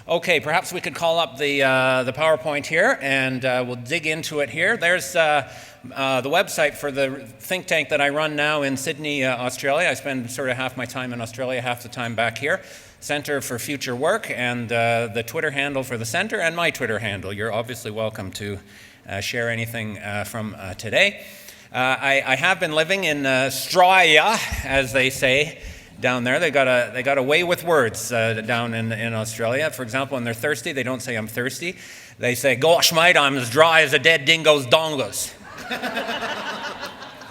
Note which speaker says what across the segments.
Speaker 1: Okay, perhaps we could call up the PowerPoint here, and we'll dig into it here. There's the website for the think tank that I run now in Sydney, Australia. I spend sort of half my time in Australia, half the time back here. Center for Future Work, and the Twitter handle for the center, and my Twitter handle. You're obviously welcome to share anything from today. I have been living in Australia, as they say, down there. They got a way with words down in Australia. For example, when they're thirsty, they don't say "I'm thirsty." They say, "Gosh, mate, I'm as dry as a dead dingo's dongas."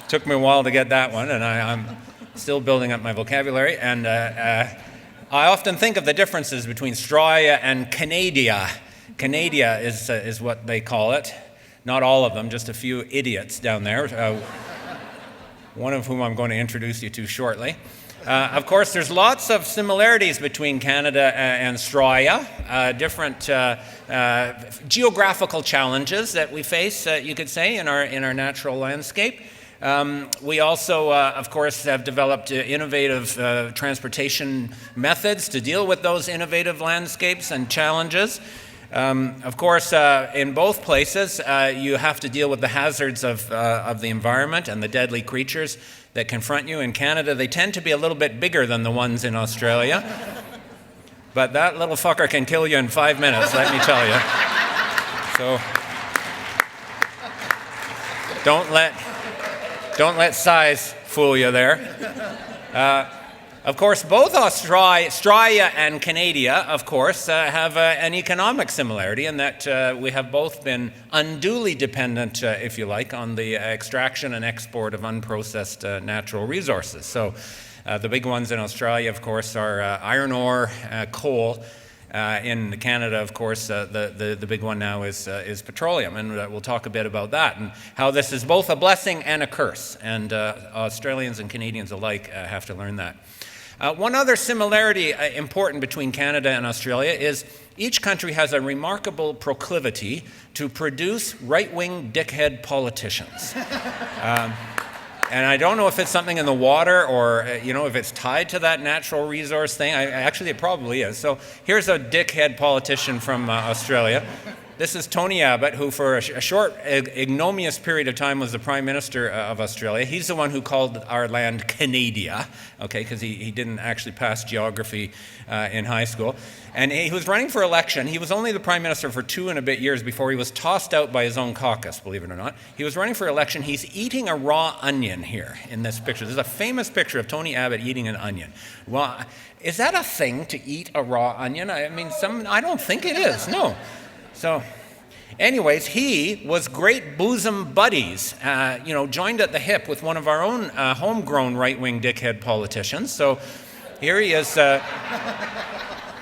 Speaker 1: Took me a while to get that one, and I'm still building up my vocabulary. And I often think of the differences between Australia and Canada. Canada is what they call it. Not all of them, just a few idiots down there. One of whom I'm going to introduce you to shortly. Of course, there's lots of similarities between Canada and Australia, different geographical challenges that we face, you could say, in our natural landscape. We also, of course, have developed innovative transportation methods to deal with those innovative landscapes and challenges. Of course, in both places, you have to deal with the hazards of the environment and the deadly creatures that confront you. In Canada, they tend to be a little bit bigger than the ones in Australia. But that little fucker can kill you in 5 minutes, let me tell you. So don't let size fool you there. Of course, both Australia and Canada, of course, have an economic similarity in that we have both been unduly dependent, if you like, on the extraction and export of unprocessed natural resources. So the big ones in Australia, of course, are iron ore, coal. In Canada, of course, the big one now is petroleum, and we'll talk a bit about that and how this is both a blessing and a curse, and Australians and Canadians alike have to learn that. One other similarity important between Canada and Australia is each country has a remarkable proclivity to produce right-wing dickhead politicians. And I don't know if it's something in the water or, if it's tied to that natural resource thing. Actually, it probably is. So here's a dickhead politician from Australia. This is Tony Abbott, who for a short, ignominious period of time was the Prime Minister of Australia. He's the one who called our land Canada, okay, because he didn't actually pass geography in high school. And he was running for election. He was only the Prime Minister for 2 and a bit years before he was tossed out by his own caucus, believe it or not. He was running for election. He's eating a raw onion here in this picture. There's a famous picture of Tony Abbott eating an onion. Well, is that a thing, to eat a raw onion? I mean, I don't think it is, no. So, anyways, he was great bosom buddies, joined at the hip with one of our own homegrown right-wing dickhead politicians. So here he is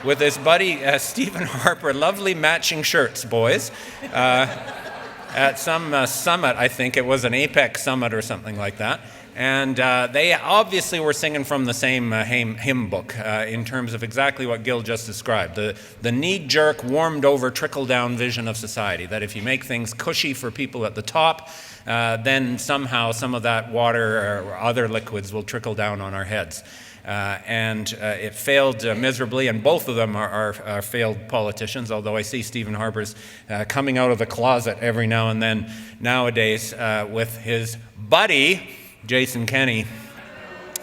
Speaker 1: with his buddy Stephen Harper, lovely matching shirts, boys, at some summit. I think it was an APEC summit or something like that. And they obviously were singing from the same hymn book in terms of exactly what Gil just described. The knee-jerk, warmed-over, trickle-down vision of society, that if you make things cushy for people at the top, then somehow some of that water or other liquids will trickle down on our heads. And it failed miserably, and both of them are failed politicians, although I see Stephen Harper's coming out of the closet every now and then nowadays with his buddy, Jason Kenney,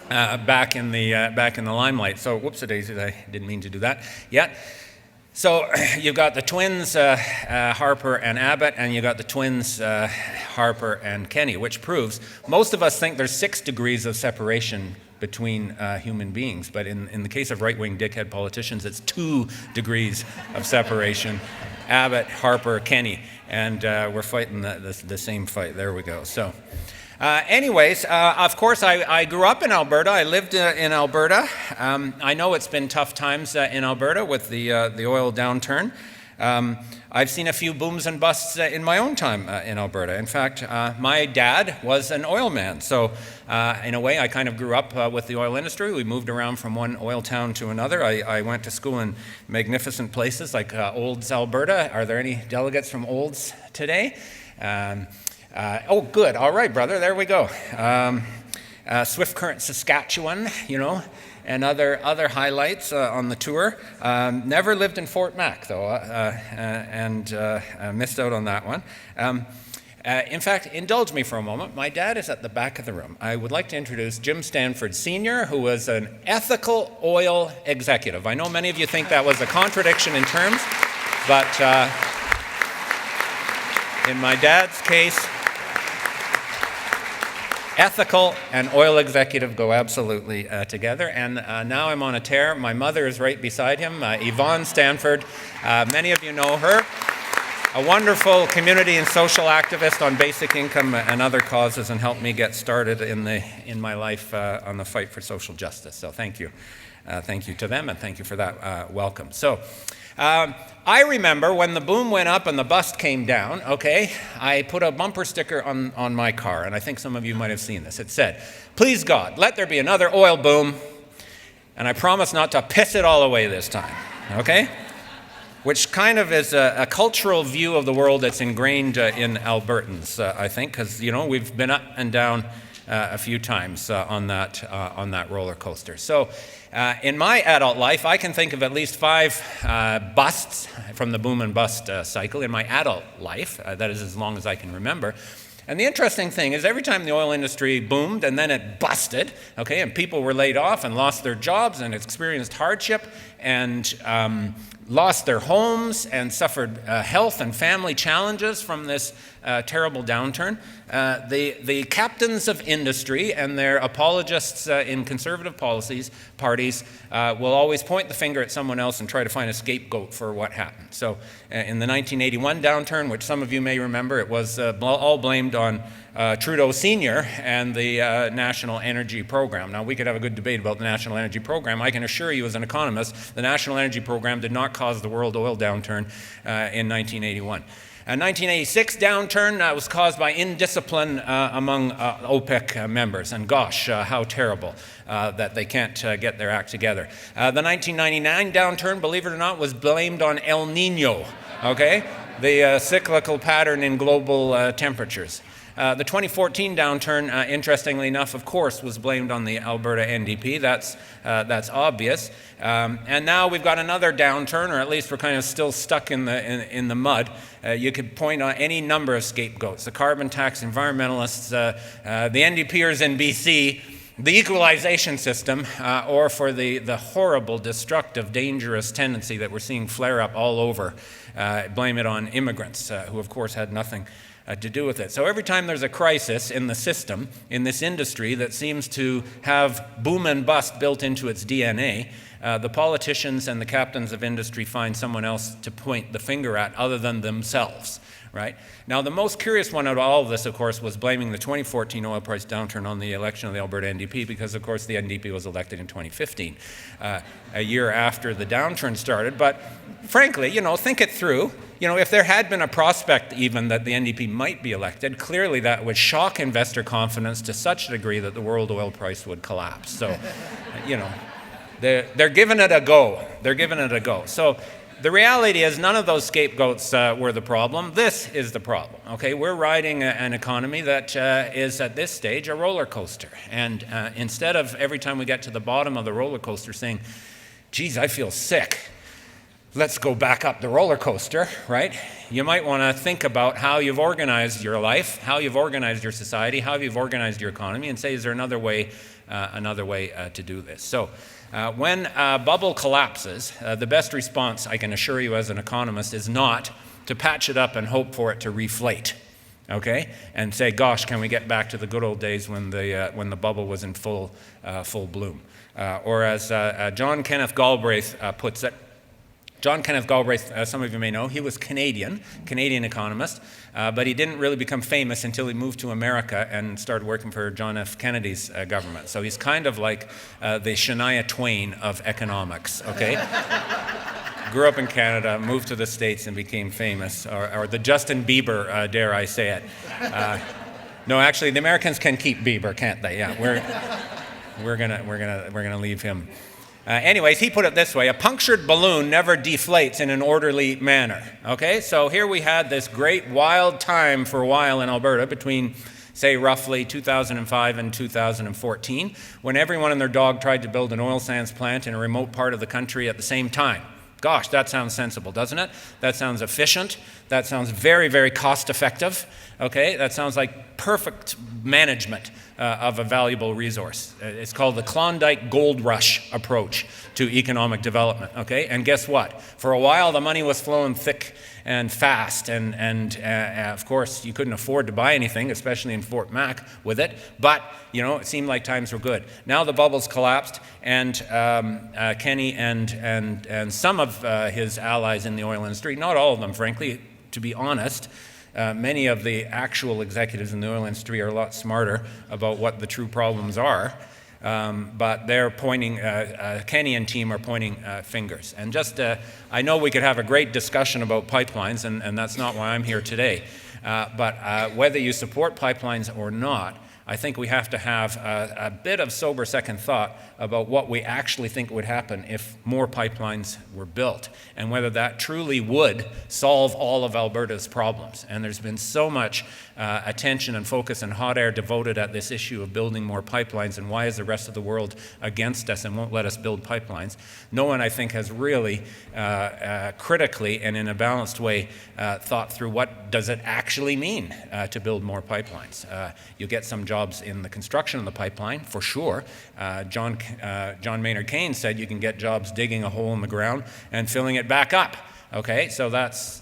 Speaker 1: back in the limelight. So, whoops-a-daisy, I didn't mean to do that yet. So you've got the twins, Harper and Abbott, and you've got the twins, Harper and Kenney, which proves most of us think there's 6 degrees of separation between human beings, but in the case of right-wing dickhead politicians, it's 2 degrees of separation. Abbott, Harper, Kenney, and we're fighting the same fight. There we go. So. Anyways, of course, I grew up in Alberta. I lived in Alberta. I know it's been tough times in Alberta with the oil downturn. I've seen a few booms and busts in my own time in Alberta. In fact, my dad was an oil man. So in a way, I kind of grew up with the oil industry. We moved around from one oil town to another. I went to school in magnificent places like Olds, Alberta. Are there any delegates from Olds today? Oh, good. All right, brother. There we go. Swift Current, Saskatchewan, and other highlights on the tour. Never lived in Fort Mac, though, and missed out on that one. In fact, indulge me for a moment. My dad is at the back of the room. I would like to introduce Jim Stanford Sr., who was an ethical oil executive. I know many of you think that was a contradiction in terms, but in my dad's case, ethical and oil executive go absolutely together. And now I'm on a tear. My mother is right beside him, Yvonne Stanford. Many of you know her. A wonderful community and social activist on basic income and other causes, and helped me get started in my life on the fight for social justice. So thank you. Thank you to them, and thank you for that welcome. So I remember when the boom went up and the bust came down, okay, I put a bumper sticker on my car, and I think some of you might have seen this. It said, "Please God, let there be another oil boom, and I promise not to piss it all away this time," okay? Which kind of is a cultural view of the world that's ingrained in Albertans, I think, because, you know, we've been up and down a few times on that roller coaster. So in my adult life, I can think of at least 5 busts from the boom and bust cycle in my adult life. That is as long as I can remember. And the interesting thing is every time the oil industry boomed and then it busted, okay, and people were laid off and lost their jobs and experienced hardship and lost their homes and suffered health and family challenges from this terrible downturn, the captains of industry and their apologists in conservative parties will always point the finger at someone else and try to find a scapegoat for what happened. So in the 1981 downturn, which some of you may remember, it was all blamed on Trudeau Sr. and the National Energy Program. Now, we could have a good debate about the National Energy Program. I can assure you as an economist, the National Energy Program did not cause the world oil downturn in 1981. A 1986 downturn was caused by indiscipline among OPEC members, and gosh, how terrible that they can't get their act together. The 1999 downturn, believe it or not, was blamed on El Nino, okay? The cyclical pattern in global temperatures. The 2014 downturn, interestingly enough, of course, was blamed on the Alberta NDP. That's obvious. And now we've got another downturn, or at least we're kind of still stuck in the mud. You could point on any number of scapegoats: the carbon tax, environmentalists, the NDPers in BC, the equalization system, or for the horrible, destructive, dangerous tendency that we're seeing flare up all over. Blame it on immigrants, who of course had nothing to do with it. So every time there's a crisis in the system, in this industry that seems to have boom and bust built into its DNA, the politicians and the captains of industry find someone else to point the finger at other than themselves, right? Now, the most curious one out of all of this, of course, was blaming the 2014 oil price downturn on the election of the Alberta NDP, because, of course, the NDP was elected in 2015, a year after the downturn started. But frankly, you know, think it through. You know, if there had been a prospect even that the NDP might be elected, clearly that would shock investor confidence to such a degree that the world oil price would collapse. So, you know, they're giving it a go. They're giving it a go. So the reality is none of those scapegoats were the problem. This is the problem, okay? We're riding an economy that is at this stage a roller coaster. And instead of every time we get to the bottom of the roller coaster saying, geez, I feel sick, let's go back up the roller coaster, right? You might want to think about how you've organized your life, how you've organized your society, how you've organized your economy, and say, is there another way to do this? So when a bubble collapses, the best response, I can assure you as an economist, is not to patch it up and hope for it to reflate, okay? And say, gosh, can we get back to the good old days when the bubble was in full bloom? Or as John Kenneth Galbraith puts it, John Kenneth Galbraith, some of you may know, he was Canadian economist, but he didn't really become famous until he moved to America and started working for John F. Kennedy's government. So he's kind of like the Shania Twain of economics, okay? Grew up in Canada, moved to the States and became famous, or the Justin Bieber, dare I say it. No, actually, the Americans can keep Bieber, can't they? Yeah, we're gonna leave him. Anyways, he put it this way: a punctured balloon never deflates in an orderly manner. Okay, so here we had this great wild time for a while in Alberta between say roughly 2005 and 2014, when everyone and their dog tried to build an oil sands plant in a remote part of the country at the same time. Gosh, that sounds sensible, doesn't it? That sounds efficient. That sounds very, very cost effective. Okay, that sounds like perfect management of a valuable resource. It's called the Klondike Gold Rush approach to economic development. Okay, and guess what? For a while, the money was flowing thick and fast, and of course, you couldn't afford to buy anything, especially in Fort Mac, with it. But it seemed like times were good. Now the bubbles collapsed, and Kenny and some of his allies in the oil industry, not all of them, frankly, to be honest. Many of the actual executives in the oil industry are a lot smarter about what the true problems are. But they're pointing, Kenny and team are pointing fingers. And I know we could have a great discussion about pipelines, and that's not why I'm here today. But whether you support pipelines or not, I think we have to have a bit of sober second thought about what we actually think would happen if more pipelines were built, and whether that truly would solve all of Alberta's problems. And there's been so much attention and focus and hot air devoted at this issue of building more pipelines, and why is the rest of the world against us and won't let us build pipelines. No one, I think, has really critically and in a balanced way thought through what does it actually mean to build more pipelines. You get some jobs in the construction of the pipeline, for sure. John Maynard Keynes said you can get jobs digging a hole in the ground and filling it back up. Okay, so that's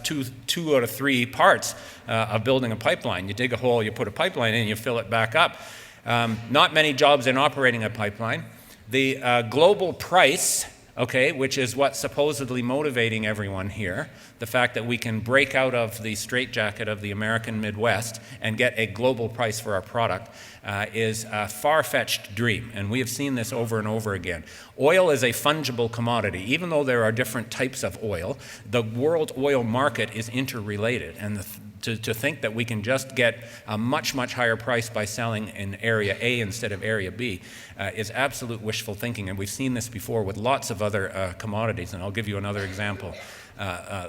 Speaker 1: two out of three parts of building a pipeline. You dig a hole, you put a pipeline in, you fill it back up. Not many jobs in operating a pipeline. The global price, okay, which is what's supposedly motivating everyone here, the fact that we can break out of the straitjacket of the American Midwest and get a global price for our product, is a far-fetched dream, and we have seen this over and over again. Oil is a fungible commodity. Even though there are different types of oil, the world oil market is interrelated, and to think that we can just get a much, much higher price by selling in Area A instead of Area B is absolute wishful thinking, and we've seen this before with lots of other commodities, and I'll give you another example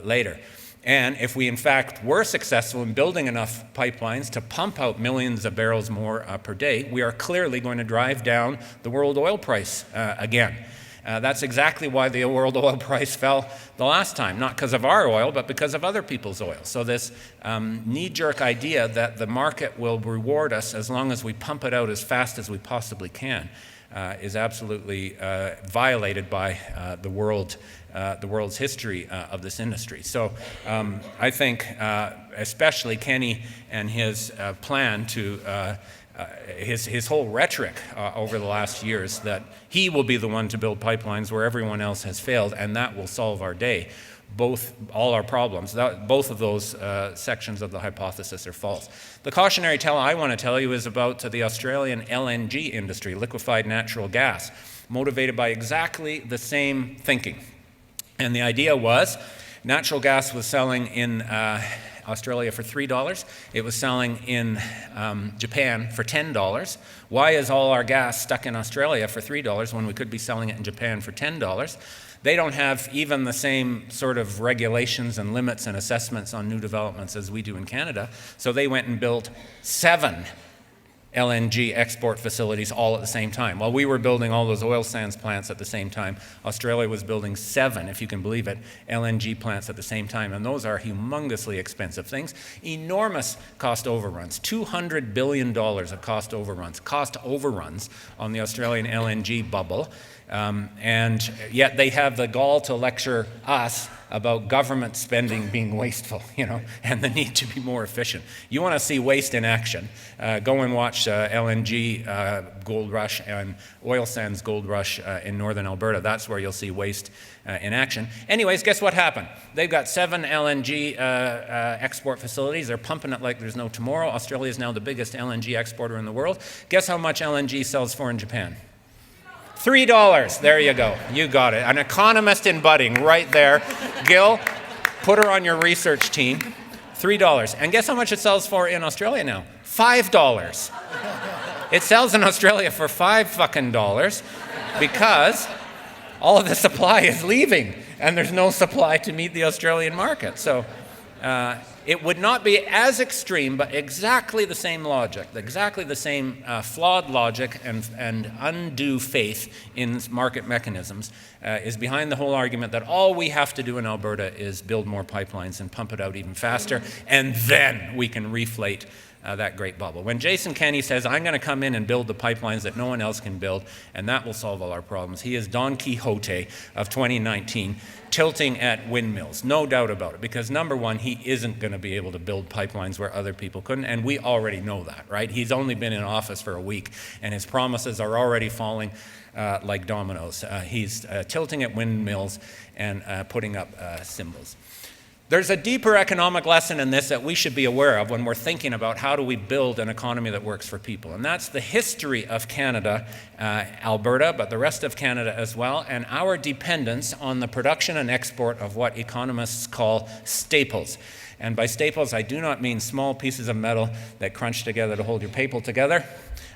Speaker 1: later. And if we in fact were successful in building enough pipelines to pump out millions of barrels more per day, we are clearly going to drive down the world oil price again. That's exactly why the world oil price fell the last time, not because of our oil, but because of other people's oil. So this knee-jerk idea that the market will reward us as long as we pump it out as fast as we possibly can is absolutely violated by the world's history of this industry. So I think especially Kenny and his plan to his whole rhetoric over the last years that he will be the one to build pipelines where everyone else has failed, and that will solve our day. All our problems. Both of those sections of the hypothesis are false. The cautionary tale I want to tell you is about the Australian LNG industry, liquefied natural gas, motivated by exactly the same thinking. And the idea was natural gas was selling in Australia for $3. It was selling in Japan for $10. Why is all our gas stuck in Australia for $3 when we could be selling it in Japan for $10? They don't have even the same sort of regulations and limits and assessments on new developments as we do in Canada. So they went and built 7 LNG export facilities all at the same time. While we were building all those oil sands plants at the same time, Australia was building 7, if you can believe it, LNG plants at the same time. And those are humongously expensive things. Enormous cost overruns. $200 billion of cost overruns on the Australian LNG bubble. And yet they have the gall to lecture us about government spending being wasteful, and the need to be more efficient. You want to see waste in action, go and watch LNG gold rush and oil sands gold rush in northern Alberta. That's where you'll see waste in action. Anyways, guess what happened? They've got 7 LNG export facilities. They're pumping it like there's no tomorrow. Australia is now the biggest LNG exporter in the world. Guess how much LNG sells for in Japan? $3. There you go. You got it. An economist in budding right there. Gil, put her on your research team. $3. And guess how much it sells for in Australia now? $5. It sells in Australia for $5 because all of the supply is leaving and there's no supply to meet the Australian market. So It would not be as extreme, but exactly the same logic, exactly the same flawed logic and undue faith in market mechanisms is behind the whole argument that all we have to do in Alberta is build more pipelines and pump it out even faster, and then we can reflate that great bubble. When Jason Kenney says, I'm going to come in and build the pipelines that no one else can build, and that will solve all our problems, he is Don Quixote of 2019, tilting at windmills, no doubt about it, because number one, he isn't going to be able to build pipelines where other people couldn't, and we already know that, right? He's only been in office for a week, and his promises are already falling like dominoes. He's tilting at windmills and putting up symbols. There's a deeper economic lesson in this that we should be aware of when we're thinking about how do we build an economy that works for people. And that's the history of Canada, Alberta, but the rest of Canada as well, and our dependence on the production and export of what economists call staples. And by staples, I do not mean small pieces of metal that crunch together to hold your paper together.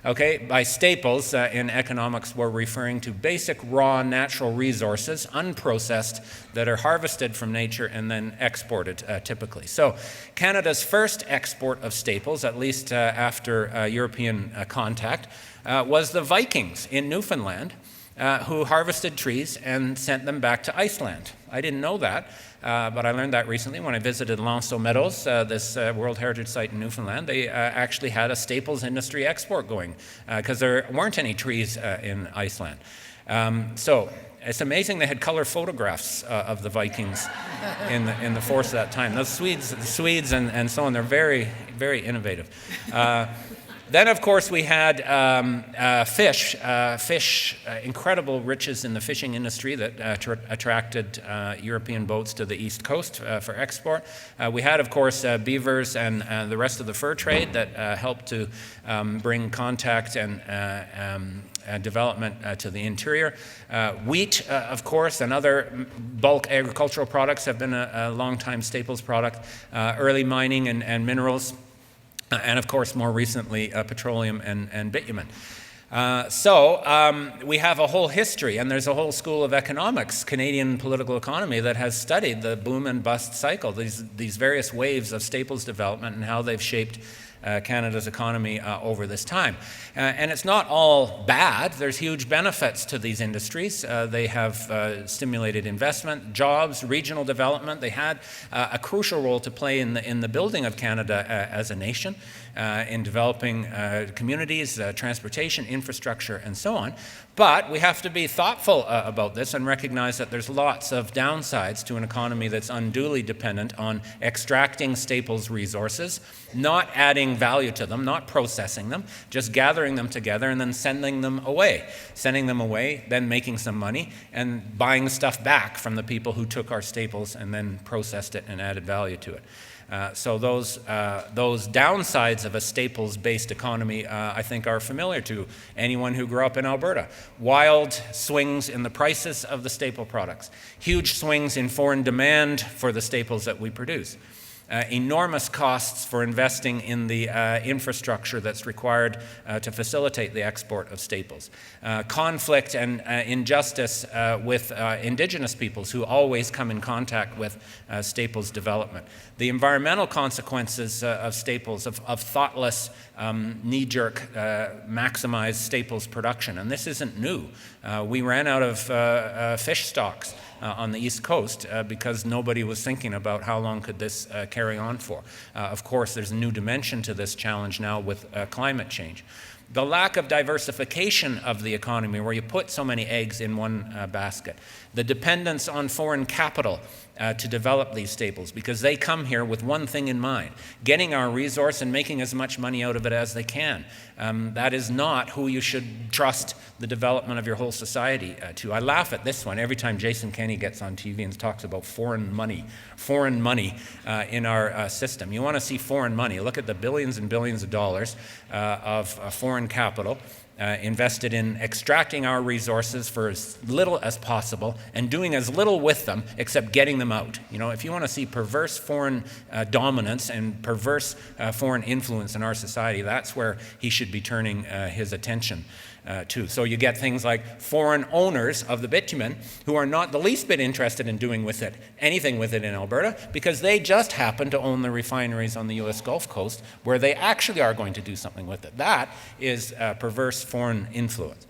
Speaker 1: Okay, by staples in economics, we're referring to basic raw natural resources, unprocessed, that are harvested from nature and then exported typically. So Canada's first export of staples, at least after European contact, was the Vikings in Newfoundland, who harvested trees and sent them back to Iceland. I didn't know that, but I learned that recently when I visited Lanceau Meadows, this World Heritage Site in Newfoundland. They actually had a staples industry export going because there weren't any trees in Iceland. So it's amazing they had color photographs of the Vikings in the forest at that time. Those Swedes and so on, they're very, very innovative. Then, of course, we had fish, incredible riches in the fishing industry that attracted European boats to the East Coast for export. We had, of course, beavers and the rest of the fur trade that helped to bring contact and development to the interior. Wheat, of course, and other bulk agricultural products have been a long-time staples product. Early mining and minerals. And of course, more recently, petroleum and bitumen. So we have a whole history, and there's a whole school of economics, Canadian political economy, that has studied the boom and bust cycle, these various waves of staples development and how they've shaped Canada's economy over this time. And it's not all bad. There's huge benefits to these industries. They have stimulated investment, jobs, regional development. They had a crucial role to play in the building of Canada as a nation, in developing communities, transportation, infrastructure, and so on. But we have to be thoughtful about this and recognize that there's lots of downsides to an economy that's unduly dependent on extracting staples resources, not adding value to them, not processing them, just gathering them together and then sending them away. Sending them away, then making some money, and buying stuff back from the people who took our staples and then processed it and added value to it. So those downsides of a staples-based economy, I think, are familiar to anyone who grew up in Alberta. Wild swings in the prices of the staple products. Huge swings in foreign demand for the staples that we produce. Enormous costs for investing in the infrastructure that's required to facilitate the export of staples. Conflict and injustice with Indigenous peoples who always come in contact with staples development. The environmental consequences of staples, of thoughtless, knee-jerk, maximized staples production. And this isn't new. We ran out of fish stocks on the East Coast because nobody was thinking about how long could this carry on for. Of course, there's a new dimension to this challenge now with climate change. The lack of diversification of the economy, where you put so many eggs in one basket. The dependence on foreign capital to develop these staples, because they come here with one thing in mind, getting our resource and making as much money out of it as they can. That is not who you should trust the development of your whole society to. I laugh at this one every time Jason Kenney gets on TV and talks about foreign money in our system. You want to see foreign money, look at the billions and billions of dollars of foreign capital invested in extracting our resources for as little as possible and doing as little with them except getting them out. You know, if you want to see perverse foreign dominance and perverse foreign influence in our society, that's where he should be turning his attention. too. So you get things like foreign owners of the bitumen who are not the least bit interested in doing with it anything with it in Alberta because they just happen to own the refineries on the U.S. Gulf Coast where they actually are going to do something with it. That is perverse foreign influence.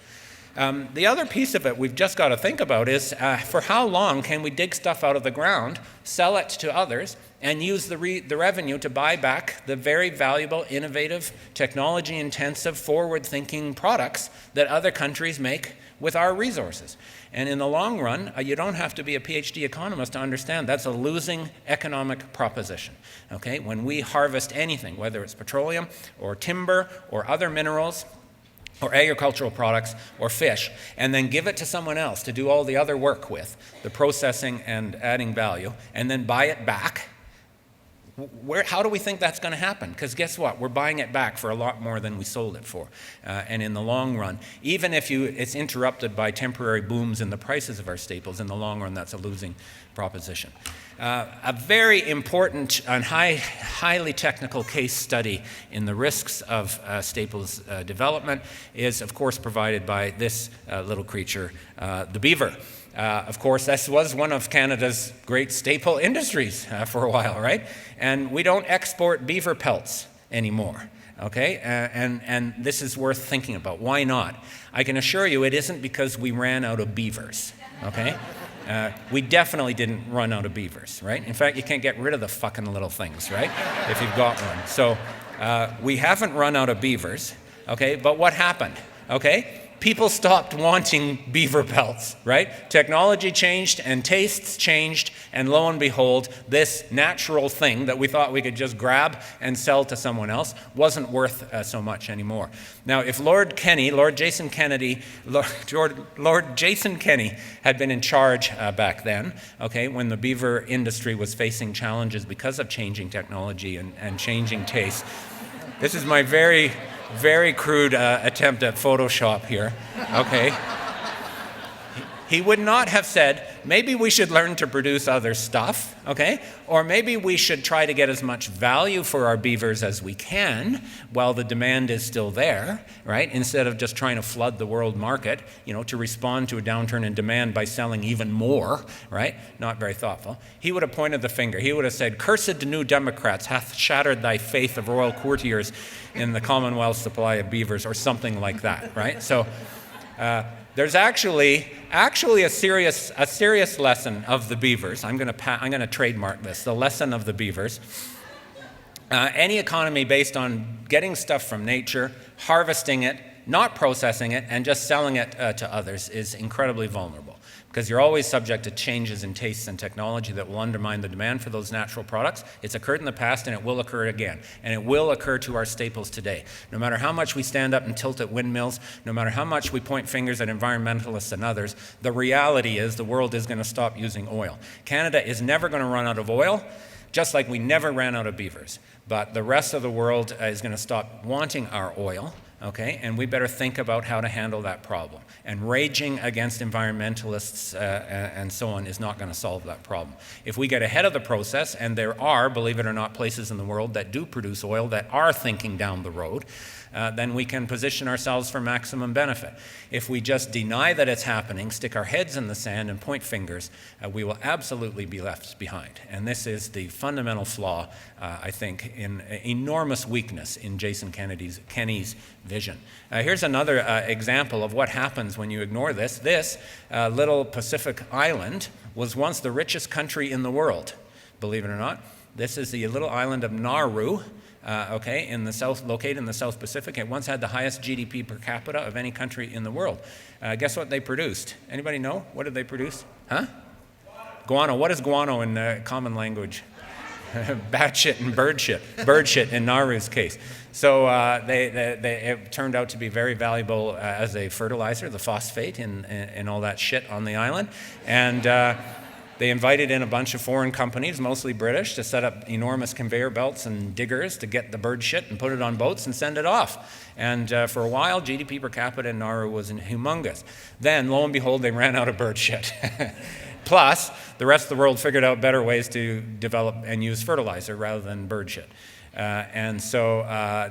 Speaker 1: The other piece of it we've just got to think about is for how long can we dig stuff out of the ground, sell it to others, and use the revenue to buy back the very valuable, innovative, technology-intensive, forward-thinking products that other countries make with our resources. And in the long run, you don't have to be a PhD economist to understand that's a losing economic proposition. Okay? When we harvest anything, whether it's petroleum or timber or other minerals, or agricultural products, or fish, and then give it to someone else to do all the other work with, the processing and adding value, and then buy it back, how do we think that's going to happen? Because guess what? We're buying it back for a lot more than we sold it for. And in the long run, even if it's interrupted by temporary booms in the prices of our staples, in the long run, that's a losing proposition. A very important and highly technical case study in the risks of staples development is, of course, provided by this little creature, the beaver. Of course, this was one of Canada's great staple industries for a while, right? And we don't export beaver pelts anymore. Okay, and this is worth thinking about. Why not? I can assure you it isn't because we ran out of beavers, okay? We definitely didn't run out of beavers, right? In fact, you can't get rid of the fucking little things, right? If you've got one. So we haven't run out of beavers, okay? But what happened, okay? People stopped wanting beaver pelts, right? Technology changed and tastes changed, and lo and behold, this natural thing that we thought we could just grab and sell to someone else wasn't worth so much anymore. Now, if Lord Jason Kenney had been in charge back then, okay, when the beaver industry was facing challenges because of changing technology and changing tastes, this is my very crude attempt at Photoshop here, okay? He would not have said, maybe we should learn to produce other stuff, okay? Or maybe we should try to get as much value for our beavers as we can while the demand is still there, right? Instead of just trying to flood the world market, to respond to a downturn in demand by selling even more, right? Not very thoughtful. He would have pointed the finger. He would have said, "Cursed New Democrats hath shattered thy faith of royal courtiers in the Commonwealth's supply of beavers," or something like that, right? So there's actually a serious lesson of the beavers. I'm going to trademark this. The lesson of the beavers. Any economy based on getting stuff from nature, harvesting it, not processing it, and just selling it to others is incredibly vulnerable. Because you're always subject to changes in tastes and technology that will undermine the demand for those natural products. It's occurred in the past, and it will occur again. And it will occur to our staples today. No matter how much we stand up and tilt at windmills, no matter how much we point fingers at environmentalists and others, the reality is the world is going to stop using oil. Canada is never going to run out of oil, just like we never ran out of beavers. But the rest of the world is going to stop wanting our oil. Okay, and we better think about how to handle that problem. And raging against environmentalists and so on is not going to solve that problem. If we get ahead of the process, and there are, believe it or not, places in the world that do produce oil that are thinking down the road, then we can position ourselves for maximum benefit. If we just deny that it's happening, stick our heads in the sand and point fingers, we will absolutely be left behind. And this is the fundamental flaw, I think, in enormous weakness in Jason Kenney's vision. Here's another example of what happens when you ignore this. This little Pacific island was once the richest country in the world, believe it or not. This is the little island of Nauru. Located in the South Pacific. It once had the highest GDP per capita of any country in the world. Guess what they produced? Anybody know? What did they produce? Huh? Guano. What is guano in common language? Bat shit and bird shit. Bird shit in Nauru's case. So it turned out to be very valuable as a fertilizer, the phosphate and all that shit on the island. And they invited in a bunch of foreign companies, mostly British, to set up enormous conveyor belts and diggers to get the bird shit and put it on boats and send it off. And for a while, GDP per capita in Nauru was humongous. Then, lo and behold, they ran out of bird shit. Plus, the rest of the world figured out better ways to develop and use fertilizer rather than bird shit. And so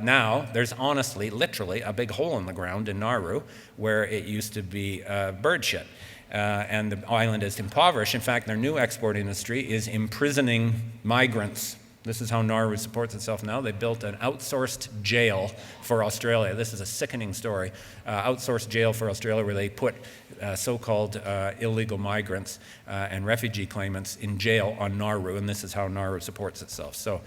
Speaker 1: now there's honestly, literally, a big hole in the ground in Nauru where it used to be bird shit. And the island is impoverished. In fact, their new export industry is imprisoning migrants. This is how Nauru supports itself now. They built an outsourced jail for Australia. This is a sickening story. Outsourced jail for Australia where they put so-called illegal migrants and refugee claimants in jail on Nauru, and this is how Nauru supports itself. So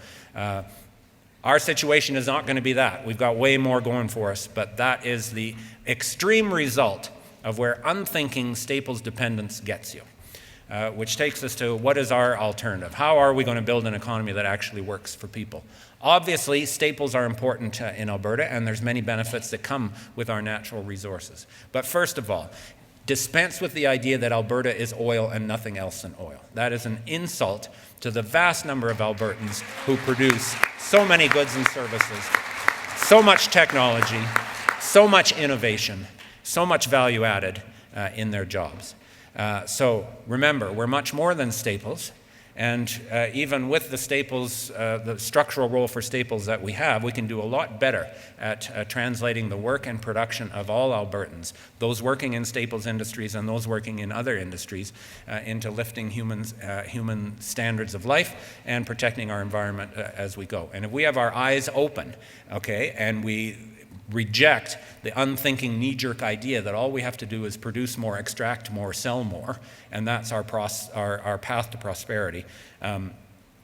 Speaker 1: our situation is not going to be that. We've got way more going for us, but that is the extreme result of where unthinking staples dependence gets you. Which takes us to what is our alternative? How are we going to build an economy that actually works for people? Obviously, staples are important in Alberta, and there's many benefits that come with our natural resources. But first of all, dispense with the idea that Alberta is oil and nothing else than oil. That is an insult to the vast number of Albertans who produce so many goods and services, so much technology, so much innovation, so much value added in their jobs. So remember, we're much more than staples, and even with the staples, the structural role for staples that we have, we can do a lot better at translating the work and production of all Albertans, those working in staples industries and those working in other industries, into lifting human standards of life and protecting our environment as we go. And if we have our eyes open, okay, and we reject the unthinking knee-jerk idea that all we have to do is produce more, extract more, sell more, and that's our path to prosperity,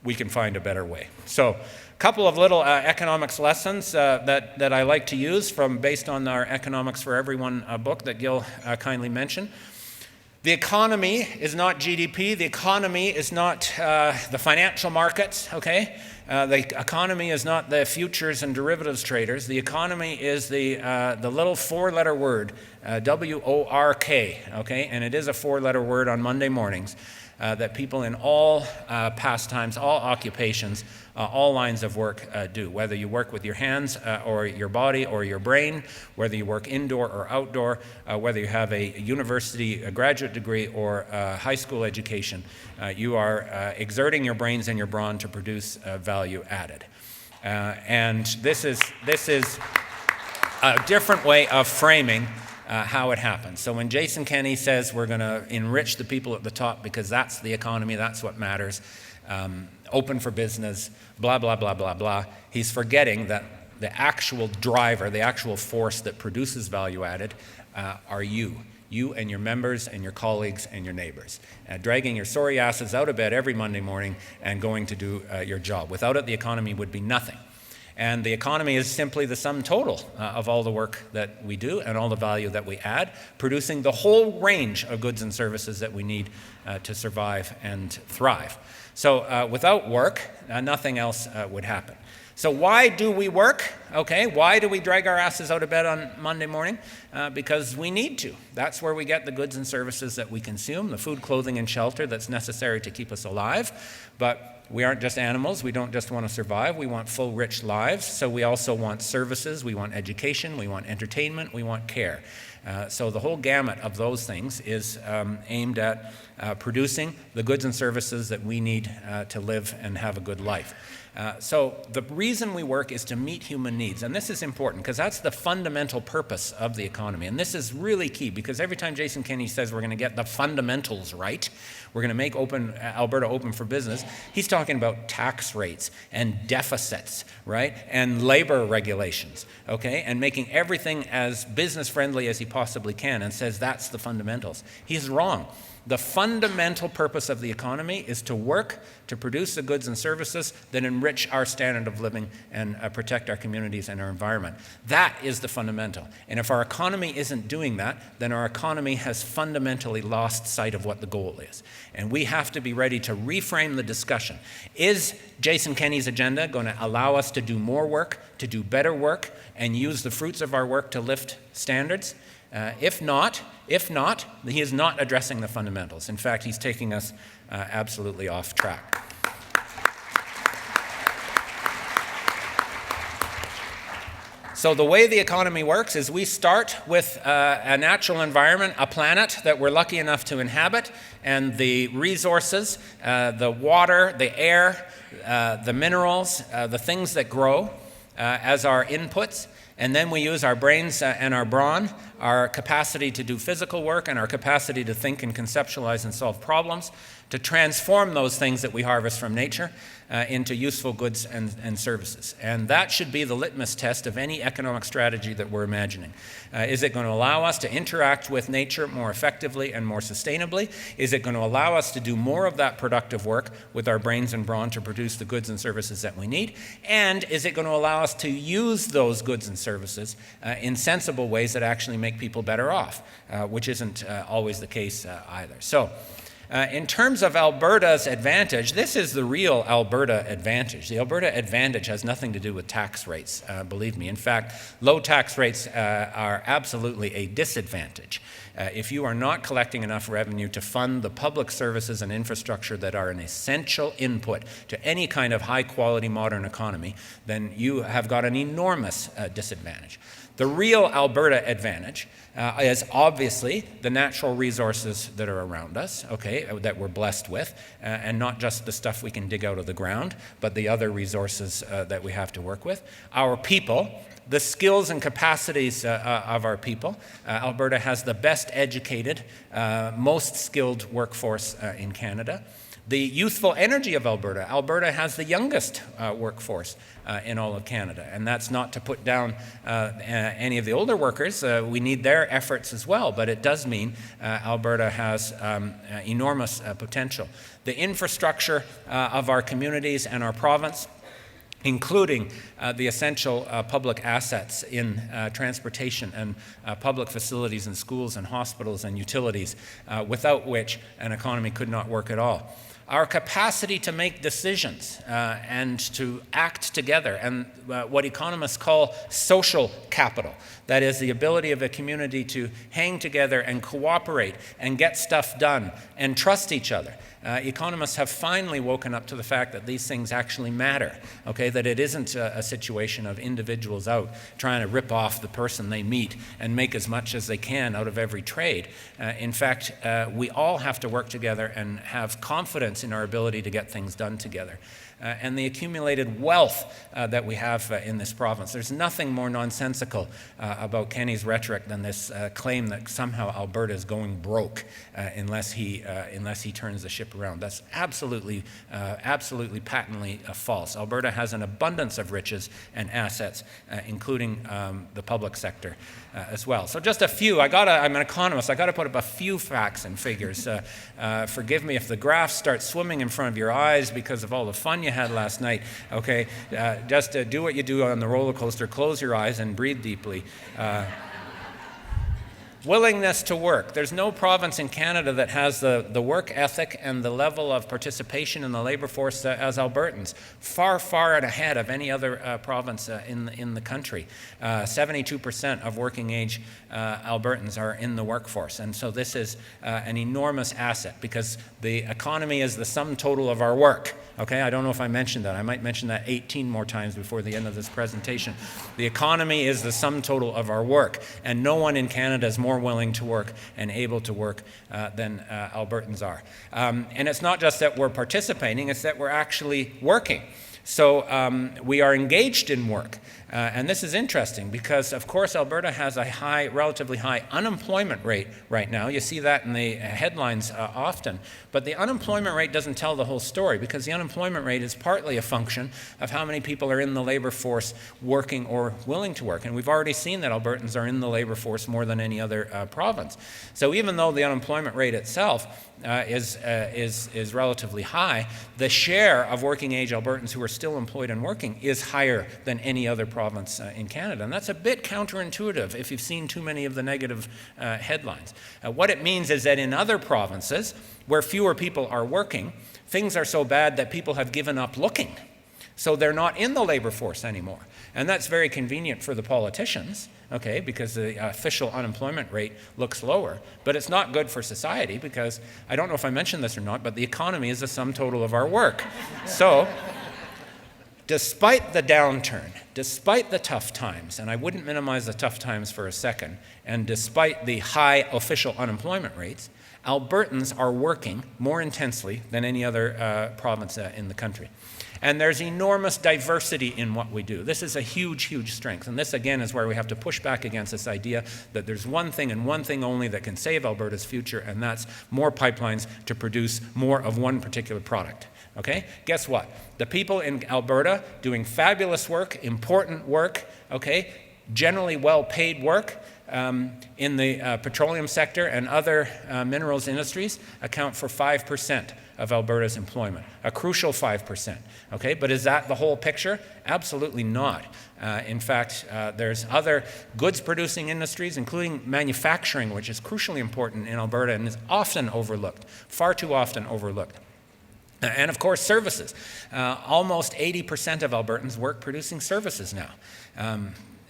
Speaker 1: we can find a better way. So a couple of little economics lessons that I like to use based on our Economics for Everyone book that Gil kindly mentioned. The economy is not GDP. The economy is not the financial markets, okay? The economy is not the futures and derivatives traders. The economy is the little four-letter word, W-O-R-K, okay? And it is a four-letter word on Monday mornings that people in all pastimes, all occupations, all lines of work do, whether you work with your hands or your body or your brain, whether you work indoor or outdoor, whether you have a university, a graduate degree, or a high school education, you are exerting your brains and your brawn to produce value added. And this is a different way of framing how it happens. So when Jason Kenney says we're going to enrich the people at the top because that's the economy, that's what matters, open for business, blah, blah, blah, blah, blah, he's forgetting that the actual driver, the actual force that produces value added are you and your members and your colleagues and your neighbors, dragging your sorry asses out of bed every Monday morning and going to do your job. Without it, the economy would be nothing. And the economy is simply the sum total of all the work that we do and all the value that we add, producing the whole range of goods and services that we need to survive and thrive. So without work, nothing else would happen. So why do we work? Okay, why do we drag our asses out of bed on Monday morning? Because we need to. That's where we get the goods and services that we consume, the food, clothing, and shelter that's necessary to keep us alive. But we aren't just animals. We don't just want to survive. We want full, rich lives. So we also want services. We want education. We want entertainment. We want care. So the whole gamut of those things is aimed at producing the goods and services that we need to live and have a good life. So the reason we work is to meet human needs, and this is important because that's the fundamental purpose of the economy, and this is really key because every time Jason Kenney says we're going to get the fundamentals right, we're going to make Alberta open for business, he's talking about tax rates and deficits, right, and labor regulations, okay, and making everything as business friendly as he possibly can, and says that's the fundamentals. He's wrong. The fundamental purpose of the economy is to work to produce the goods and services that enrich our standard of living and protect our communities and our environment. That is the fundamental. And if our economy isn't doing that, then our economy has fundamentally lost sight of what the goal is. And we have to be ready to reframe the discussion. Is Jason Kenney's agenda going to allow us to do more work, to do better work, and use the fruits of our work to lift standards? If not, he is not addressing the fundamentals. In fact, he's taking us absolutely off track. So the way the economy works is we start with a natural environment, a planet that we're lucky enough to inhabit, and the resources, the water, the air, the minerals, the things that grow as our inputs. And then we use our brains and our brawn, our capacity to do physical work and our capacity to think and conceptualize and solve problems, to transform those things that we harvest from nature into useful goods and services. And that should be the litmus test of any economic strategy that we're imagining. Is it going to allow us to interact with nature more effectively and more sustainably? Is it going to allow us to do more of that productive work with our brains and brawn to produce the goods and services that we need? And is it going to allow us to use those goods and services in sensible ways that actually make people better off, which isn't always the case either. So, in terms of Alberta's advantage, this is the real Alberta advantage. The Alberta advantage has nothing to do with tax rates, believe me. In fact, low tax rates are absolutely a disadvantage. If you are not collecting enough revenue to fund the public services and infrastructure that are an essential input to any kind of high-quality modern economy, then you have got an enormous disadvantage. The real Alberta advantage is obviously the natural resources that are around us, okay, that we're blessed with, and not just the stuff we can dig out of the ground, but the other resources that we have to work with. Our people, the skills and capacities of our people. Alberta has the best educated, most skilled workforce in Canada. The youthful energy of Alberta. Alberta has the youngest workforce in all of Canada, and that's not to put down any of the older workers. We need their efforts as well, but it does mean Alberta has enormous potential. The infrastructure of our communities and our province, including the essential public assets in transportation and public facilities and schools and hospitals and utilities, without which an economy could not work at all. Our capacity to make decisions and to act together, and what economists call social capital. That is the ability of a community to hang together and cooperate and get stuff done and trust each other. Economists have finally woken up to the fact that these things actually matter, okay? That it isn't a situation of individuals out trying to rip off the person they meet and make as much as they can out of every trade. In fact, we all have to work together and have confidence in our ability to get things done together. And the accumulated wealth that we have in this province. There's nothing more nonsensical about Kenny's rhetoric than this claim that somehow Alberta is going broke unless he turns the ship around. That's absolutely patently false. Alberta has an abundance of riches and assets, including the public sector as well. So just a few. I'm an economist. I got to put up a few facts and figures. Forgive me if the graphs start swimming in front of your eyes because of all the fun you had last night. Okay, just do what you do on the roller coaster. Close your eyes and breathe deeply. Willingness to work. There's no province in Canada that has the work ethic and the level of participation in the labor force as Albertans. Far, far ahead of any other province in the country. 72% of working age Albertans are in the workforce. And so this is an enormous asset because the economy is the sum total of our work. Okay, I don't know if I mentioned that. I might mention that 18 more times before the end of this presentation. The economy is the sum total of our work, and no one in Canada is more willing to work and able to work than Albertans are. And it's not just that we're participating, it's that we're actually working. So we are engaged in work. And this is interesting because, of course, Alberta has a relatively high unemployment rate right now. You see that in the headlines often. But the unemployment rate doesn't tell the whole story because the unemployment rate is partly a function of how many people are in the labor force working or willing to work. And we've already seen that Albertans are in the labor force more than any other province. So even though the unemployment rate itself is relatively high, the share of working age Albertans who are still employed and working is higher than any other province in Canada. And that's a bit counterintuitive if you've seen too many of the negative headlines. What it means is that in other provinces where fewer people are working, things are so bad that people have given up looking. So they're not in the labor force anymore. And that's very convenient for the politicians, okay, because the official unemployment rate looks lower. But it's not good for society because, I don't know if I mentioned this or not, but the economy is the sum total of our work. So Despite the downturn, despite the tough times, and I wouldn't minimize the tough times for a second, and despite the high official unemployment rates, Albertans are working more intensely than any other province in the country. And there's enormous diversity in what we do. This is a huge, huge strength. And this, again, is where we have to push back against this idea that there's one thing and one thing only that can save Alberta's future, and that's more pipelines to produce more of one particular product. Okay? Guess what? The people in Alberta doing fabulous work, important work, okay, generally well-paid work in the petroleum sector and other minerals industries account for 5% of Alberta's employment, a crucial 5%. Okay? But is that the whole picture? Absolutely not. In fact, there's other goods-producing industries, including manufacturing, which is crucially important in Alberta and is often overlooked, far too often overlooked. And of course, services. Almost 80% of Albertans work producing services now.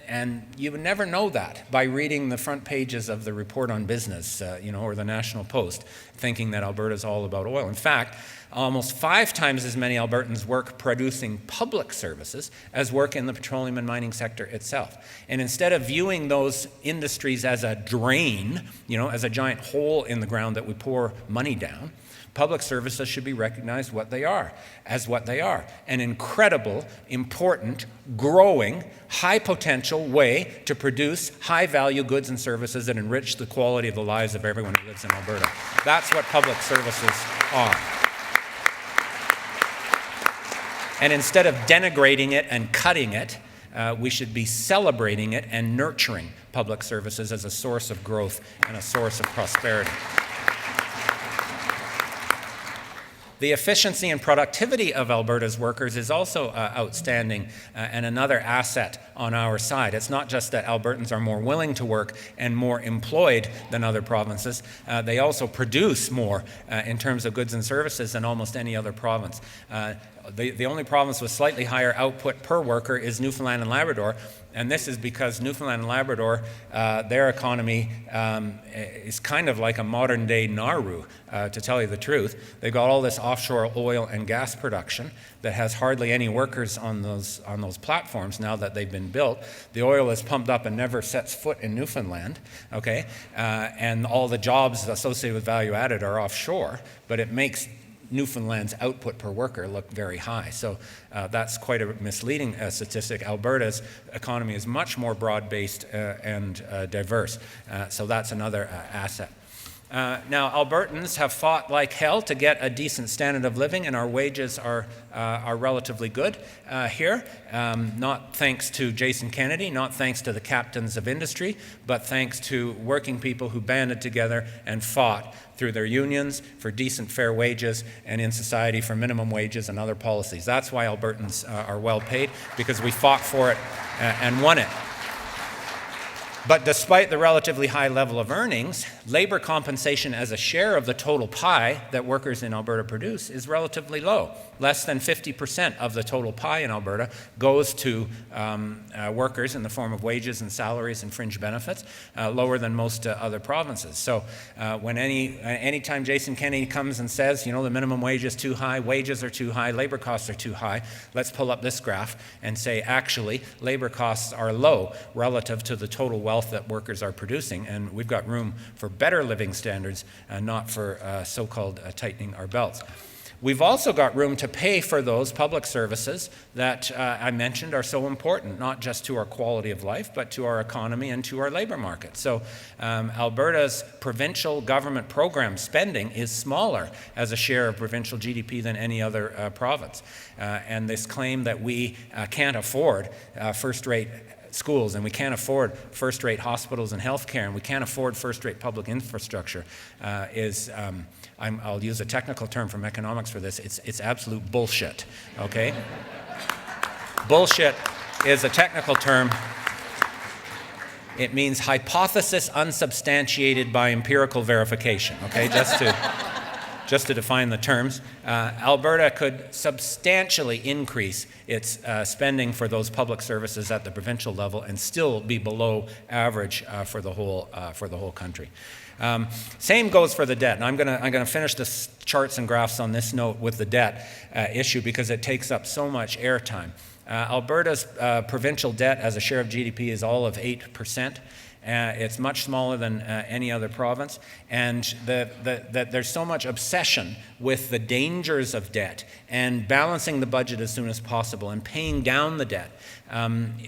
Speaker 1: And you would never know that by reading the front pages of the Report on Business, or the National Post, thinking that Alberta is all about oil. In fact, almost 5 times as many Albertans work producing public services as work in the petroleum and mining sector itself. And instead of viewing those industries as a drain, as a giant hole in the ground that we pour money down, public services should be recognized as what they are. An incredible, important, growing, high-potential way to produce high-value goods and services that enrich the quality of the lives of everyone who lives in Alberta. That's what public services are. And instead of denigrating it and cutting it, we should be celebrating it and nurturing public services as a source of growth and a source of prosperity. The efficiency and productivity of Alberta's workers is also outstanding and another asset on our side. It's not just that Albertans are more willing to work and more employed than other provinces. They also produce more in terms of goods and services than almost any other province. The only province with slightly higher output per worker is Newfoundland and Labrador, and this is because Newfoundland and Labrador, their economy is kind of like a modern-day Nauru, to tell you the truth. They've got all this offshore oil and gas production that has hardly any workers on those platforms now that they've been built. The oil is pumped up and never sets foot in Newfoundland, okay? And all the jobs associated with value added are offshore, but it makes Newfoundland's output per worker look very high. So that's quite a misleading statistic. Alberta's economy is much more broad-based and diverse. So that's another asset. Now, Albertans have fought like hell to get a decent standard of living, and our wages are relatively good here, not thanks to Jason Kennedy, not thanks to the captains of industry, but thanks to working people who banded together and fought through their unions for decent, fair wages, and in society for minimum wages and other policies. That's why Albertans are well paid, because we fought for it and won it. But despite the relatively high level of earnings, labor compensation as a share of the total pie that workers in Alberta produce is relatively low. Less than 50% of the total pie in Alberta goes to workers in the form of wages and salaries and fringe benefits, lower than most other provinces. So when anytime Jason Kennedy comes and says, the minimum wage is too high, wages are too high, labor costs are too high, let's pull up this graph and say, actually, labor costs are low relative to the total wealth that workers are producing, and we've got room for better living standards and not for so-called tightening our belts. We've also got room to pay for those public services that I mentioned are so important, not just to our quality of life, but to our economy and to our labor market. So Alberta's provincial government program spending is smaller as a share of provincial GDP than any other province. And this claim that we can't afford first-rate schools, and we can't afford first-rate hospitals and healthcare, and we can't afford first-rate public infrastructure I'll use a technical term from economics for this. It's absolute bullshit, okay? Bullshit is a technical term. It means hypothesis unsubstantiated by empirical verification, okay? Just to define the terms, Alberta could substantially increase its spending for those public services at the provincial level and still be below average for the whole country. Same goes for the debt. And I'm going to finish the charts and graphs on this note with the debt issue because it takes up so much airtime. Alberta's provincial debt as a share of GDP is all of 8%. It's much smaller than any other province, and there's so much obsession with the dangers of debt and balancing the budget as soon as possible and paying down the debt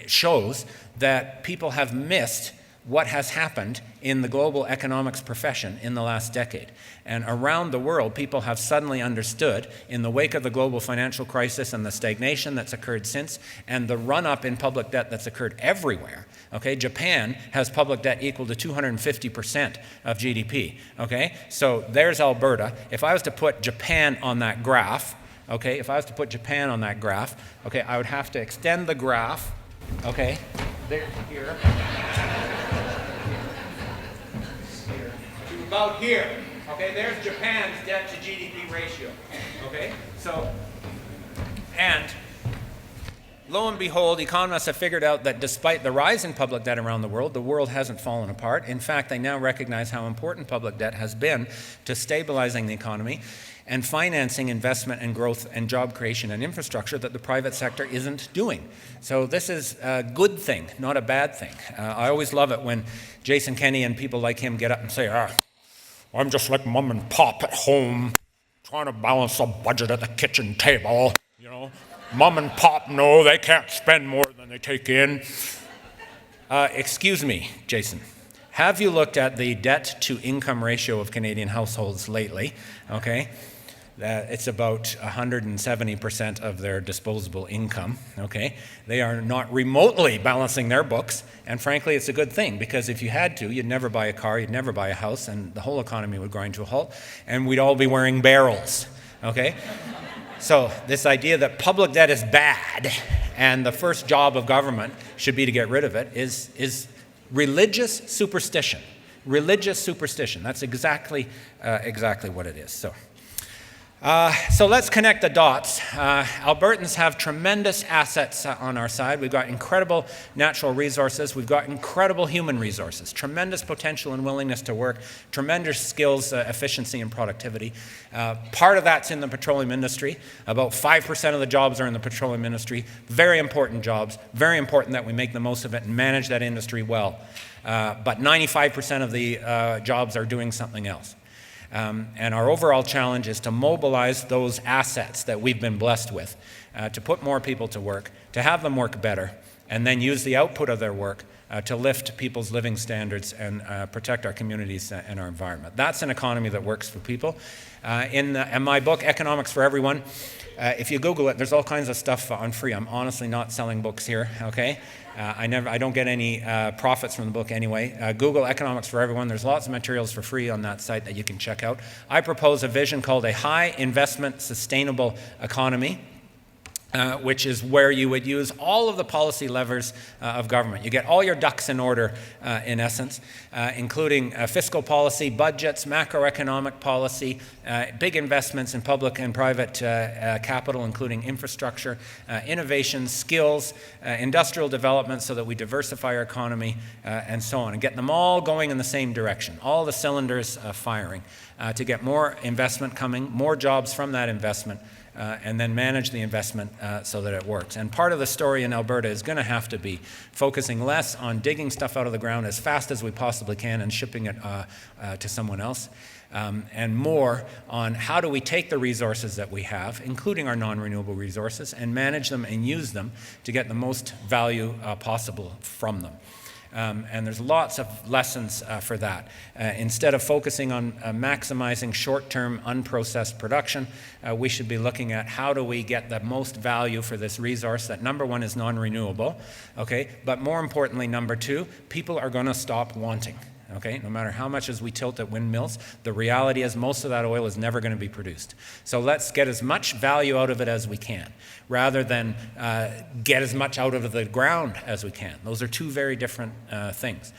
Speaker 1: shows that people have missed what has happened in the global economics profession in the last decade. And around the world, people have suddenly understood, in the wake of the global financial crisis and the stagnation that's occurred since, and the run-up in public debt that's occurred everywhere. Okay, Japan has public debt equal to 250% of GDP. Okay, so there's Alberta. If I was to put Japan on that graph, okay, I would have to extend the graph, okay, there, here. About here. Okay, there's Japan's debt to GDP ratio. Okay, so, and lo and behold, economists have figured out that despite the rise in public debt around the world hasn't fallen apart. In fact, they now recognize how important public debt has been to stabilizing the economy and financing investment and growth and job creation and infrastructure that the private sector isn't doing. So this is a good thing, not a bad thing. I always love it when Jason Kenney and people like him get up and say, I'm just like mom and pop at home, trying to balance a budget at the kitchen table. You know, mom and pop know they can't spend more than they take in. Excuse me, Jason. Have you looked at the debt to income ratio of Canadian households lately? Okay. It's about 170% of their disposable income, okay? They are not remotely balancing their books, and frankly, it's a good thing, because if you had to, you'd never buy a car, you'd never buy a house, and the whole economy would grind to a halt, and we'd all be wearing barrels, okay? So this idea that public debt is bad, and the first job of government should be to get rid of it, is religious superstition. Religious superstition. That's exactly what it is. So let's connect the dots. Albertans have tremendous assets on our side. We've got incredible natural resources. We've got incredible human resources, tremendous potential and willingness to work, tremendous skills, efficiency, and productivity. Part of that's in the petroleum industry. About 5% of the jobs are in the petroleum industry. Very important jobs. Very important that we make the most of it and manage that industry well. But 95% of the jobs are doing something else. And our overall challenge is to mobilize those assets that we've been blessed with, to put more people to work, to have them work better, and then use the output of their work to lift people's living standards and protect our communities and our environment. That's an economy that works for people. In my book, Economics for Everyone, if you Google it, there's all kinds of stuff on free. I'm honestly not selling books here, okay? I don't get any profits from the book anyway. Google Economics for Everyone. There's lots of materials for free on that site that you can check out. I propose a vision called a high investment sustainable economy, which is where you would use all of the policy levers of government. You get all your ducks in order, in essence, including fiscal policy, budgets, macroeconomic policy, big investments in public and private capital, including infrastructure, innovation, skills, industrial development so that we diversify our economy, and so on, and get them all going in the same direction, all the cylinders firing, to get more investment coming, more jobs from that investment, and then manage the investment so that it works. And part of the story in Alberta is going to have to be focusing less on digging stuff out of the ground as fast as we possibly can and shipping it to someone else, and more on how do we take the resources that we have, including our non-renewable resources, and manage them and use them to get the most value possible from them. And there's lots of lessons for that. Instead of focusing on maximizing short-term unprocessed production, we should be looking at how do we get the most value for this resource that, number one, is non-renewable, okay? But more importantly, number two, people are going to stop wanting. Okay, no matter how much as we tilt at windmills, the reality is most of that oil is never going to be produced. So let's get as much value out of it as we can, rather than get as much out of the ground as we can. Those are two very different things.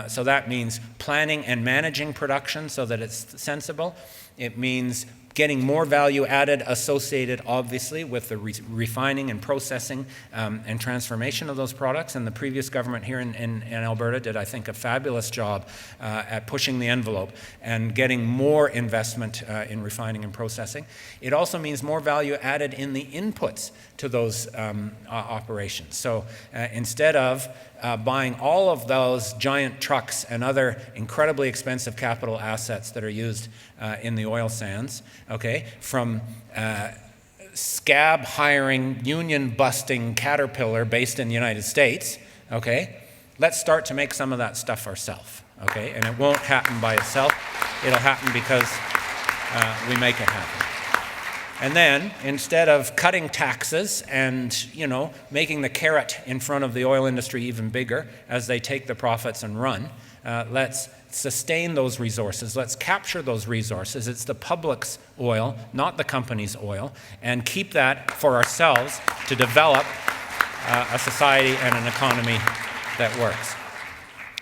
Speaker 1: So that means planning and managing production so that it's sensible. It means getting more value added associated, obviously, with the refining and processing and transformation of those products. And the previous government here in Alberta did, I think, a fabulous job at pushing the envelope and getting more investment in refining and processing. It also means more value added in the inputs to those operations. So instead of buying all of those giant trucks and other incredibly expensive capital assets that are used in the oil sands, okay, from scab hiring, union busting Caterpillar based in the United States, okay, let's start to make some of that stuff ourselves, okay, and it won't happen by itself. It'll happen because we make it happen. And then, instead of cutting taxes and, making the carrot in front of the oil industry even bigger as they take the profits and run, let's sustain those resources. Let's capture those resources. It's the public's oil, not the company's oil, and keep that for ourselves to develop a society and an economy that works.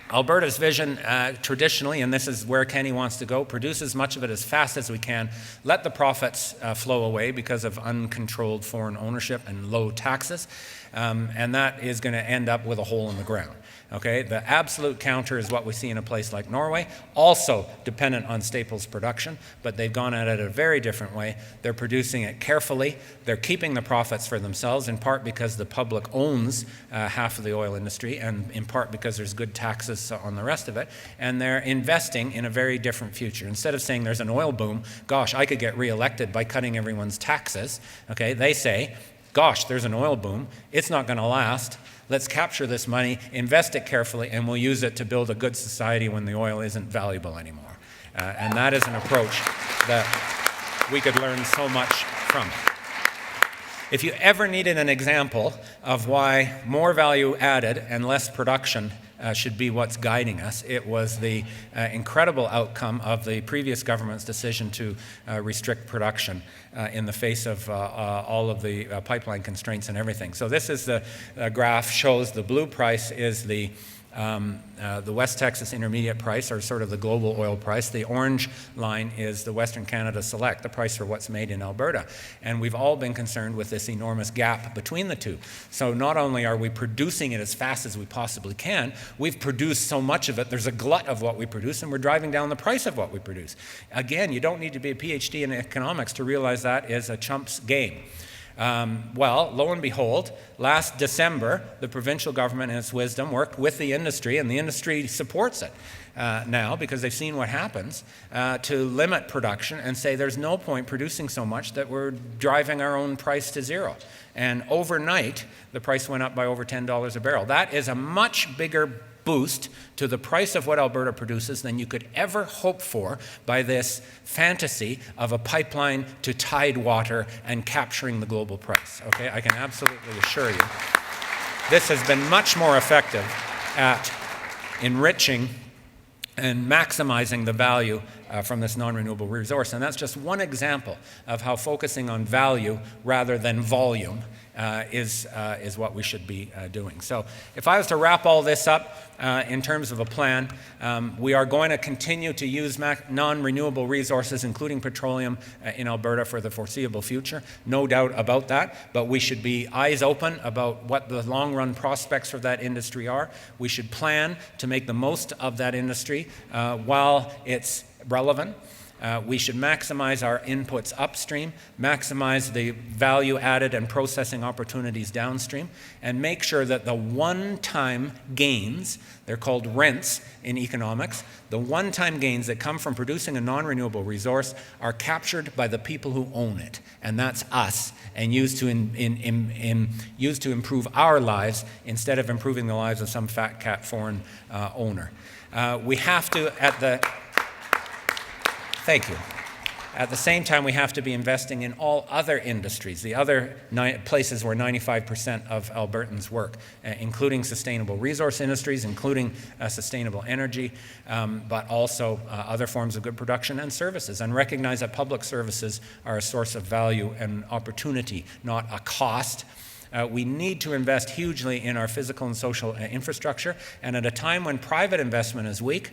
Speaker 1: Alberta's vision traditionally, and this is where Kenny wants to go, produce as much of it as fast as we can, let the profits flow away because of uncontrolled foreign ownership and low taxes, and that is going to end up with a hole in the ground. Okay, the absolute counter is what we see in a place like Norway, also dependent on staples production, but they've gone at it a very different way. They're producing it carefully. They're keeping the profits for themselves, in part because the public owns half of the oil industry, and in part because there's good taxes on the rest of it, and they're investing in a very different future. Instead of saying there's an oil boom, gosh, I could get reelected by cutting everyone's taxes, okay, they say, gosh, there's an oil boom, it's not going to last. Let's capture this money, invest it carefully, and we'll use it to build a good society when the oil isn't valuable anymore. And that is an approach that we could learn so much from. If you ever needed an example of why more value added and less production should be what's guiding us, it was the incredible outcome of the previous government's decision to restrict production in the face of all of the pipeline constraints and everything. So this is the graph, shows the blue price is the West Texas Intermediate price, or sort of the global oil price. The orange line is the Western Canada Select, the price for what's made in Alberta. And we've all been concerned with this enormous gap between the two. So not only are we producing it as fast as we possibly can, we've produced so much of it, there's a glut of what we produce, and we're driving down the price of what we produce. Again, you don't need to be a PhD in economics to realize that is a chump's game. Well, lo and behold, last December, the provincial government in its wisdom worked with the industry, and the industry supports it now because they've seen what happens, to limit production and say there's no point producing so much that we're driving our own price to zero. And overnight, the price went up by over $10 a barrel. That is a much bigger boost to the price of what Alberta produces than you could ever hope for by this fantasy of a pipeline to tidewater and capturing the global price. Okay, I can absolutely assure you this has been much more effective at enriching and maximizing the value from this non-renewable resource. And that's just one example of how focusing on value rather than volume is what we should be doing. So if I was to wrap all this up in terms of a plan, we are going to continue to use non-renewable resources, including petroleum, in Alberta for the foreseeable future. No doubt about that, but we should be eyes open about what the long-run prospects for that industry are. We should plan to make the most of that industry while it's relevant. We should maximize our inputs upstream, maximize the value added and processing opportunities downstream, and make sure that the one-time gains, they're called rents in economics, the one-time gains that come from producing a non-renewable resource are captured by the people who own it, and that's us, and used to improve our lives instead of improving the lives of some fat cat foreign owner. We have to, Thank you. At the same time, we have to be investing in all other industries, the other places where 95% of Albertans work, including sustainable resource industries, including sustainable energy, but also other forms of good production and services, and recognize that public services are a source of value and opportunity, not a cost. We need to invest hugely in our physical and social infrastructure, and at a time when private investment is weak,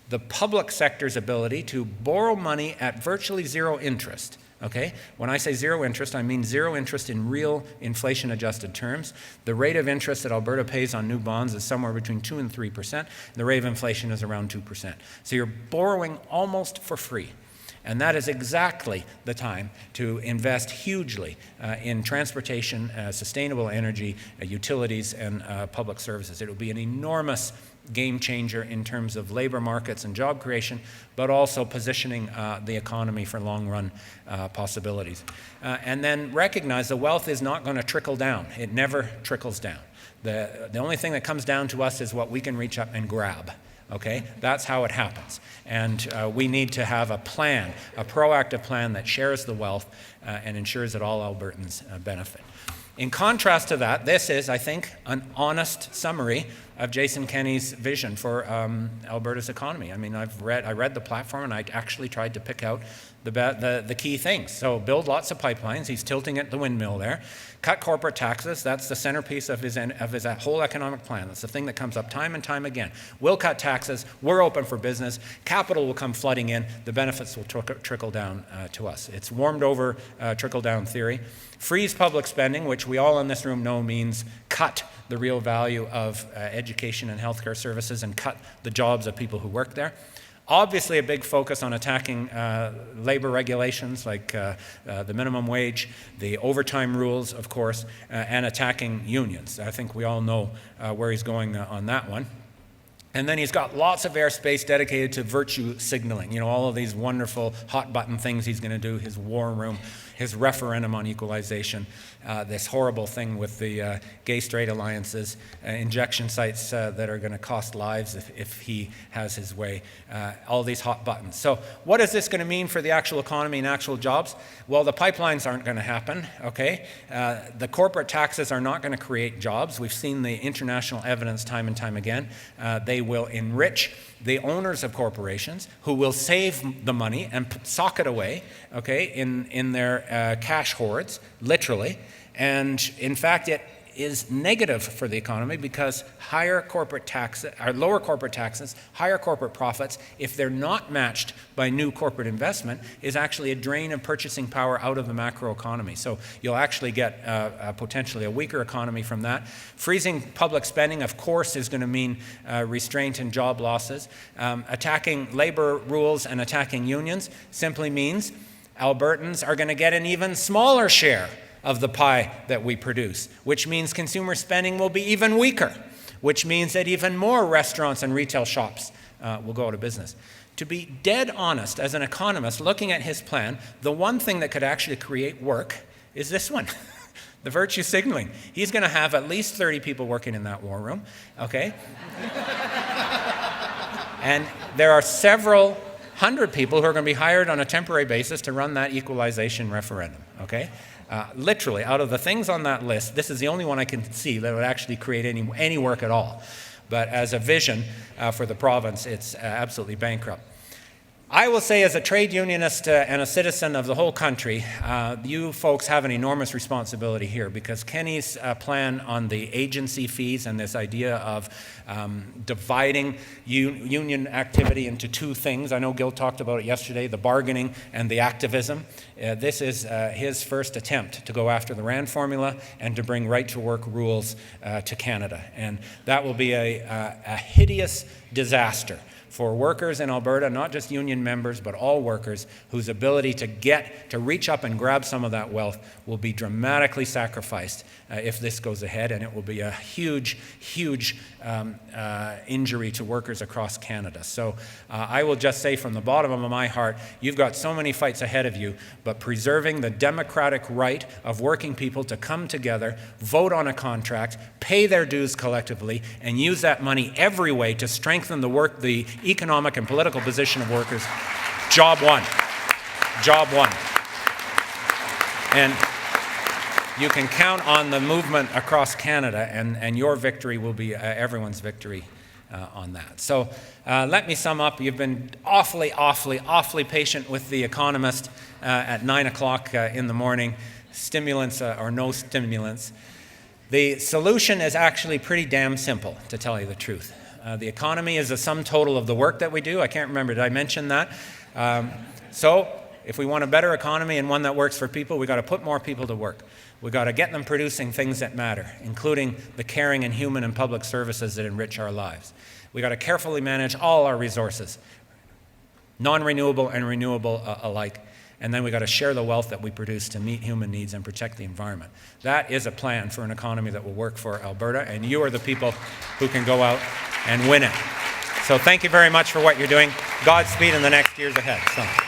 Speaker 1: the public sector's ability to borrow money at virtually zero interest. Okay? When I say zero interest, I mean zero interest in real inflation-adjusted terms. The rate of interest that Alberta pays on new bonds is somewhere between 2 and 3%. The rate of inflation is around 2%. So you're borrowing almost for free. And that is exactly the time to invest hugely in transportation, sustainable energy, utilities, and public services. It will be an enormous game changer in terms of labor markets and job creation, but also positioning the economy for long-run possibilities. And then recognize the wealth is not going to trickle down. It never trickles down. The only thing that comes down to us is what we can reach up and grab. Okay, that's how it happens. And we need to have a plan, a proactive plan that shares the wealth and ensures that all Albertans benefit. In contrast to that, this is, I think, an honest summary of Jason Kenney's vision for Alberta's economy. I mean, I read the platform, and I actually tried to pick out the key things. So build lots of pipelines. He's tilting at the windmill there. Cut corporate taxes. That's the centerpiece of his whole economic plan. That's the thing that comes up time and time again. We'll cut taxes. We're open for business. Capital will come flooding in. The benefits will trickle down to us. It's warmed over trickle-down theory. Freeze public spending, which we all in this room know means cut the real value of education and healthcare services and cut the jobs of people who work there. Obviously, a big focus on attacking labor regulations like the minimum wage, the overtime rules, of course, and attacking unions. I think we all know where he's going on that one. And then he's got lots of airspace dedicated to virtue signaling. You know, all of these wonderful hot-button things he's going to do, his war room, his referendum on equalization, this horrible thing with the gay-straight alliances, injection sites that are going to cost lives if he has his way, all these hot buttons. So what is this going to mean for the actual economy and actual jobs? Well, the pipelines aren't going to happen, okay? The corporate taxes are not going to create jobs. We've seen the international evidence time and time again. They will enrich the owners of corporations who will save the money and sock it away, okay, in their cash hoards, literally. And in fact, it is negative for the economy because lower corporate taxes, higher corporate profits, if they're not matched by new corporate investment, is actually a drain of purchasing power out of the macroeconomy. So you'll actually get potentially a weaker economy from that. Freezing public spending, of course, is going to mean restraint and job losses. Attacking labor rules and attacking unions simply means Albertans are going to get an even smaller share of the pie that we produce, which means consumer spending will be even weaker, which means that even more restaurants and retail shops will go out of business. To be dead honest, as an economist, looking at his plan, the one thing that could actually create work is this one, the virtue signaling. He's going to have at least 30 people working in that war room, okay? And there are several hundred people who are going to be hired on a temporary basis to run that equalization referendum, okay? Literally, out of the things on that list, this is the only one I can see that would actually create any work at all. But as a vision for the province, it's absolutely bankrupt. I will say, as a trade unionist and a citizen of the whole country, you folks have an enormous responsibility here, because Kenney's plan on the agency fees and this idea of dividing union activity into two things, I know Gil talked about it yesterday, the bargaining and the activism. This is his first attempt to go after the RAND formula and to bring right-to-work rules to Canada. And that will be a hideous disaster for workers in Alberta, not just union members, but all workers whose ability to reach up and grab some of that wealth will be dramatically sacrificed if this goes ahead, and it will be a huge, huge injury to workers across Canada. So I will just say from the bottom of my heart, you've got so many fights ahead of you, but preserving the democratic right of working people to come together, vote on a contract, pay their dues collectively, and use that money every way to strengthen the economic and political position of workers. Job one. Job one. And you can count on the movement across Canada, and your victory will be everyone's victory on that. So let me sum up. You've been awfully, awfully, awfully patient with The Economist at 9 o'clock in the morning, stimulants or no stimulants. The solution is actually pretty damn simple, to tell you the truth. The economy is the sum total of the work that we do. I can't remember, did I mention that? So if we want a better economy and one that works for people, we've got to put more people to work. We've got to get them producing things that matter, including the caring and human and public services that enrich our lives. We've got to carefully manage all our resources, non-renewable and renewable alike. And then we've got to share the wealth that we produce to meet human needs and protect the environment. That is a plan for an economy that will work for Alberta, and you are the people who can go out and win it. So thank you very much for what you're doing. Godspeed in the next years ahead. So.